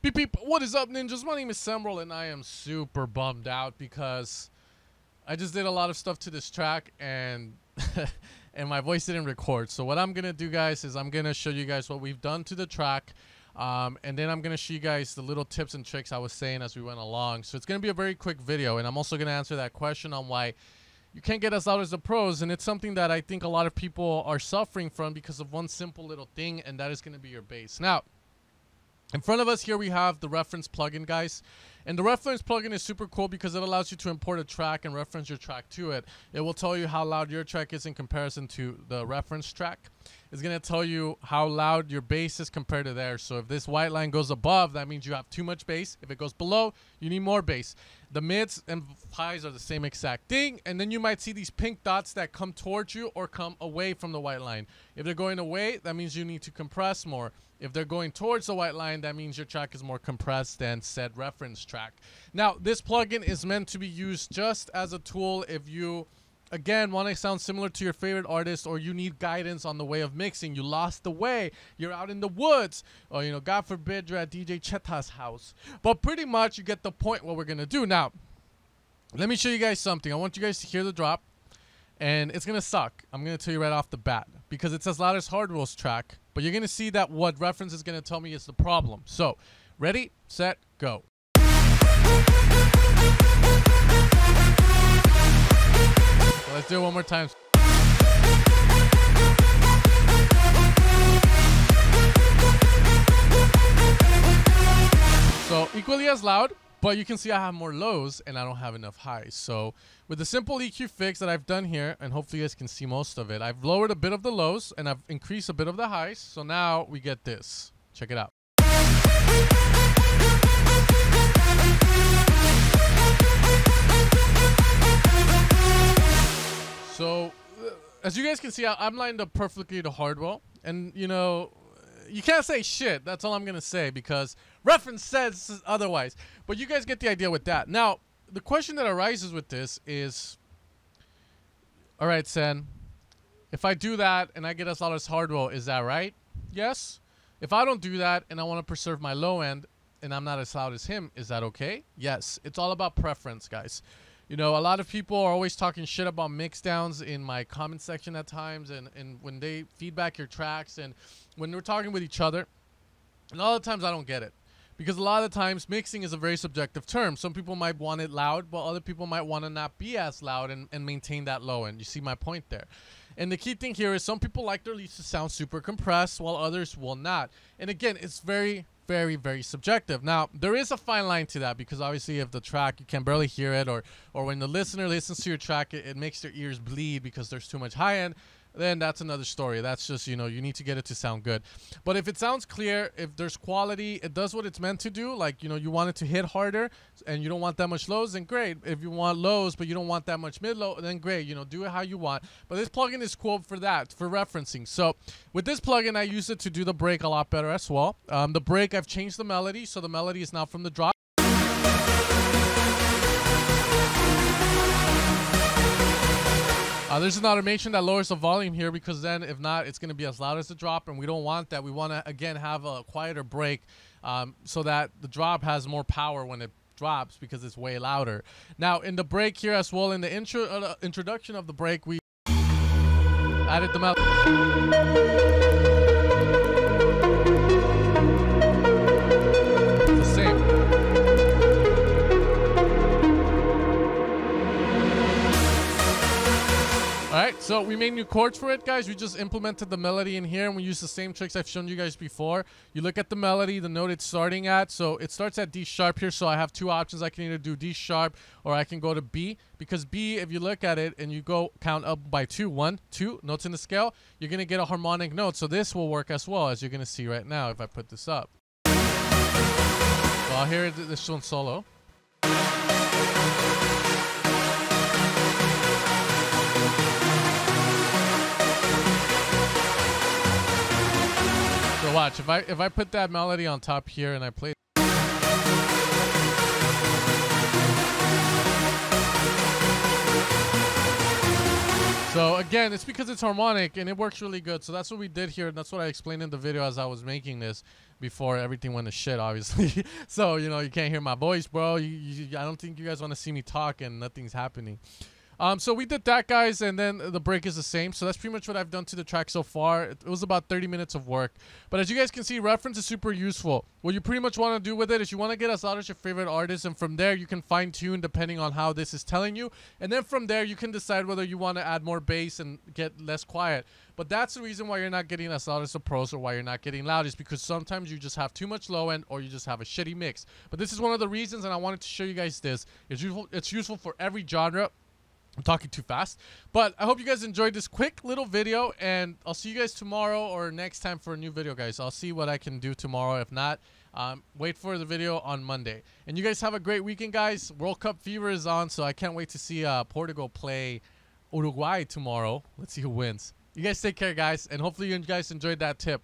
Beep beep, what is up, ninjas? My name is Semrol, and I am super bummed out because I just did a lot of stuff to this track and and my voice didn't record. So what I'm gonna do, guys, is I'm gonna show you guys what we've done to the track, and then I'm gonna show you guys the little tips and tricks I was saying as we went along. So it's gonna be a very quick video, and I'm also gonna answer that question on why you can't get as loud as the pros, and it's something that I think a lot of people are suffering from because of one simple little thing, and that is gonna be your bass. Now, in front of us here we have the reference plugin, guys, and the reference plugin is super cool because it allows you to import a track and reference your track to it. It will tell you how loud your track is in comparison to the reference track. It's going to tell you how loud your bass is compared to theirs. So if this white line goes above, that means you have too much bass. If it goes below, you need more bass. The mids and highs are the same exact thing, and then you might see these pink dots that come towards you or come away from the white line. If they're going away, that means you need to compress more. If they're going towards the white line, that means your track is more compressed than said reference track. Now, this plugin is meant to be used just as a tool if you, again, want to sound similar to your favorite artist, or you need guidance on the way of mixing. You lost the way, you're out in the woods, or, you know, God forbid you're at DJ Cheta's house. But pretty much you get the point what we're going to do. Now, let me show you guys something. I want you guys to hear the drop, and it's going to suck. I'm going to tell you right off the bat because it's as loud as Hardwell's track, but you're going to see that what reference is going to tell me is the problem. So, ready, set, go. So let's do it one more time. So equally as loud, but you can see I have more lows and I don't have enough highs. So with the simple EQ fix that I've done here, and hopefully you guys can see most of it, I've lowered a bit of the lows and I've increased a bit of the highs. So now we get this. Check it out. So, as you guys can see, I'm lined up perfectly to Hardwell. And, you know, you can't say shit. That's all I'm going to say because reference says otherwise. But you guys get the idea with that. Now, the question that arises with this is, all right, Sen, if I do that and I get as loud as Hardwell, is that right? Yes. If I don't do that and I want to preserve my low end and I'm not as loud as him, is that okay? Yes. It's all about preference, guys. You know, a lot of people are always talking shit about mix downs in my comment section at times, and when they feedback your tracks and when we're talking with each other, and a lot of times I don't get it. Because a lot of the times mixing is a very subjective term. Some people might want it loud, but other people might want to not be as loud and maintain that low end. You see my point there. And the key thing here is some people like their leads to sound super compressed while others will not. And again, it's very, very, very subjective. Now, there is a fine line to that because obviously if the track, you can barely hear it, or when the listener listens to your track, it makes their ears bleed because there's too much high end, then that's another story. That's just, you know, you need to get it to sound good. But if it sounds clear, if there's quality, it does what it's meant to do. Like, you know, you want it to hit harder and you don't want that much lows, then great. If you want lows but you don't want that much mid-low, then great. You know, do it how you want. But this plugin is cool for that, for referencing. So with this plugin, I use it to do the break a lot better as well. The break, I've changed the melody. So the melody is now from the drop. There's an automation that lowers the volume here because then if not, it's going to be as loud as the drop, and we don't want that. We want to, again, have a quieter break so that the drop has more power when it drops because it's way louder. Now, in the break here as well, in the introduction of the break, we added the melody. It's the same. Alright, so we made new chords for it, guys. We just implemented the melody in here, and we use the same tricks I've shown you guys before. You look at the melody, the note it's starting at. So it starts at D sharp here, so I have two options. I can either do D sharp or I can go to B, because B, if you look at it and you go count up by 2, 1, 2 notes in the scale, you're going to get a harmonic note. So this will work as well, as you're going to see right now if I put this up. So I'll hear this one solo. So watch, if I put that melody on top here and I play. So So again, it's because it's harmonic and it works really good. So that's what we did here, and that's what I explained in the video as I was making this before everything went to shit, obviously. So, you know, you can't hear my voice, bro. I don't think you guys want to see me talk and nothing's happening. So we did that, guys, and then the break is the same. So that's pretty much what I've done to the track so far. It was about 30 minutes of work. But as you guys can see, reference is super useful. What you pretty much want to do with it is you want to get as loud as your favorite artist, and from there you can fine tune depending on how this is telling you. And then from there you can decide whether you want to add more bass and get less quiet. But that's the reason why you're not getting as loud as the pros, or why you're not getting loud, is because sometimes you just have too much low end, or you just have a shitty mix. But this is one of the reasons, and I wanted to show you guys this. It's useful for every genre. I'm talking too fast, but I hope you guys enjoyed this quick little video, and I'll see you guys tomorrow or next time for a new video, guys. I'll see what I can do tomorrow. If not, wait for the video on Monday. And you guys have a great weekend, guys. World Cup fever is on, so I can't wait to see Portugal play Uruguay tomorrow. Let's see who wins. You guys take care, guys, and hopefully you guys enjoyed that tip.